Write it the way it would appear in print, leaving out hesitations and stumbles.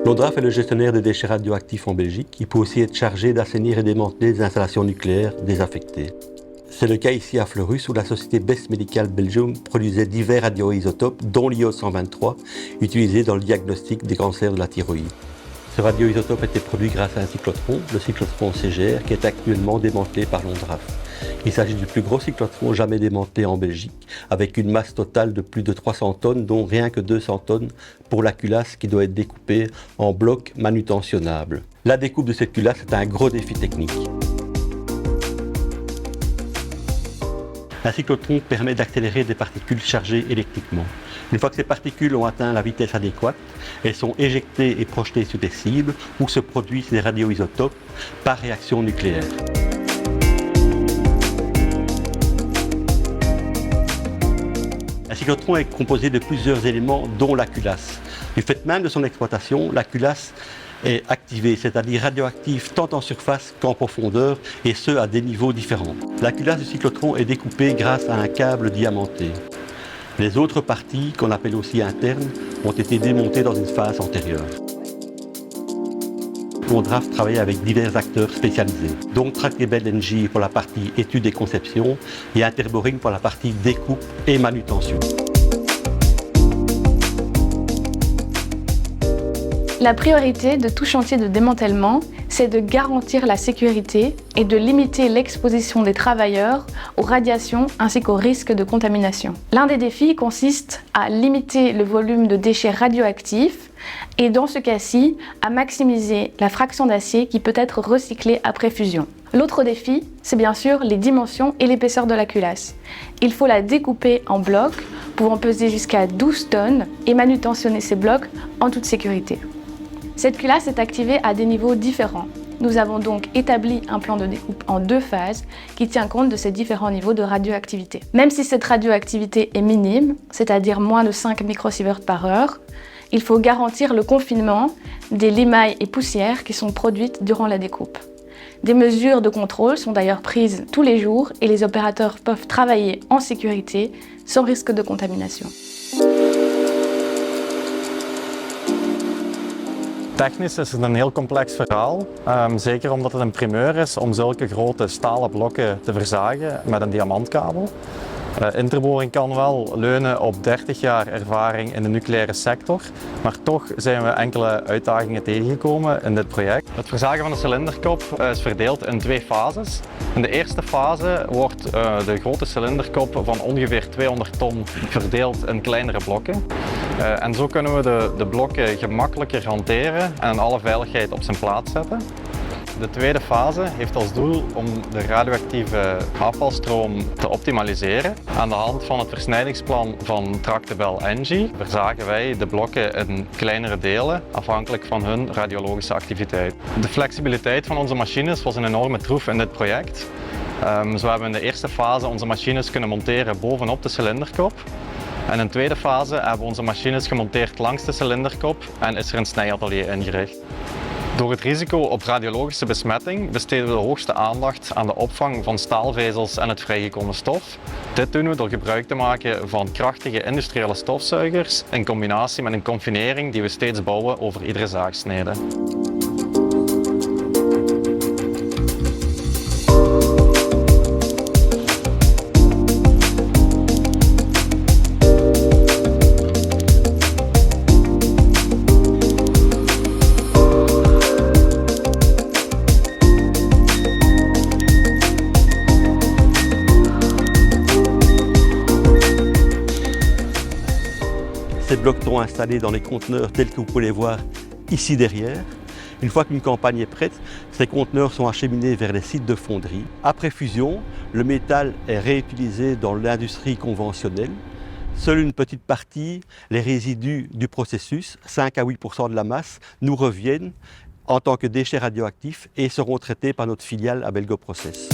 L'ONDRAF est le gestionnaire des déchets radioactifs en Belgique. Il peut aussi être chargé d'assainir et démanteler des installations nucléaires désaffectées. C'est le cas ici à Fleurus où la société Best Medical Belgium produisait divers radioisotopes, dont l'IO-123, utilisé dans le diagnostic des cancers de la thyroïde. Ce radioisotope était produit grâce à un cyclotron, le cyclotron CGR, qui est actuellement démantelé par l'ONDRAF. Il s'agit du plus gros cyclotron jamais démantelé en Belgique, avec une masse totale de plus de 300 tonnes, dont rien que 200 tonnes pour la culasse qui doit être découpée en blocs manutentionnables. La découpe de cette culasse est un gros défi technique. Un cyclotron permet d'accélérer des particules chargées électriquement. Une fois que ces particules ont atteint la vitesse adéquate, elles sont éjectées et projetées sur des cibles où se produisent des radioisotopes par réaction nucléaire. Un cyclotron est composé de plusieurs éléments, dont la culasse. Du fait même de son exploitation, la culasse est activée, c'est-à-dire radioactive tant en surface qu'en profondeur, et ce à des niveaux différents. La culasse du cyclotron est découpée grâce à un câble diamanté. Les autres parties, qu'on appelle aussi internes, ont été démontées dans une phase antérieure. L'ONDRAF travaille avec divers acteurs spécialisés, dont Tractable NG pour la partie étude et conception et Interboring pour la partie découpe et manutention. La priorité de tout chantier de démantèlement, c'est de garantir la sécurité et de limiter l'exposition des travailleurs aux radiations ainsi qu'aux risques de contamination. L'un des défis consiste à limiter le volume de déchets radioactifs et dans ce cas-ci, à maximiser la fraction d'acier qui peut être recyclée après fusion. L'autre défi, c'est bien sûr les dimensions et l'épaisseur de la culasse. Il faut la découper en blocs pouvant peser jusqu'à 12 tonnes et manutentionner ces blocs en toute sécurité. Cette culasse est activée à des niveaux différents. Nous avons donc établi un plan de découpe en 2 phases qui tient compte de ces différents niveaux de radioactivité. Même si cette radioactivité est minime, c'est-à-dire moins de 5 microsieverts par heure, il faut garantir le confinement des limailles et poussières qui sont produites durant la découpe. Des mesures de contrôle sont d'ailleurs prises tous les jours et les opérateurs peuvent travailler en sécurité sans risque de contamination. Technisch is het een heel complex verhaal, zeker omdat het een primeur is om zulke grote stalen blokken te verzagen met een diamantkabel. Interboring kan wel leunen op 30 jaar ervaring in de nucleaire sector, maar toch zijn we enkele uitdagingen tegengekomen in dit project. Het verzagen van de cilinderkop is verdeeld in 2 fases. In de eerste fase wordt de grote cilinderkop van ongeveer 200 ton verdeeld in kleinere blokken. En zo kunnen we de blokken gemakkelijker hanteren en in alle veiligheid op zijn plaats zetten. De tweede fase heeft als doel om de radioactieve afvalstroom te optimaliseren. Aan de hand van het versnijdingsplan van Tractable NG verzagen wij de blokken in kleinere delen afhankelijk van hun radiologische activiteit. De flexibiliteit van onze machines was een enorme troef in dit project. Zo hebben we in de eerste fase onze machines kunnen monteren bovenop de cilinderkop. En in de tweede fase hebben we onze machines gemonteerd langs de cilinderkop en is er een snijatelier ingericht. Door het risico op radiologische besmetting besteden we de hoogste aandacht aan de opvang van staalvezels en het vrijgekomen stof. Dit doen we door gebruik te maken van krachtige industriële stofzuigers in combinatie met een confinering die we steeds bouwen over iedere zaagsnede. Ces blocs seront installés dans les conteneurs tels que vous pouvez les voir ici derrière. Une fois qu'une campagne est prête, ces conteneurs sont acheminés vers les sites de fonderie. Après fusion, le métal est réutilisé dans l'industrie conventionnelle. Seule une petite partie, les résidus du processus, 5 à 8% de la masse, nous reviennent en tant que déchets radioactifs et seront traités par notre filiale Abelgo Process.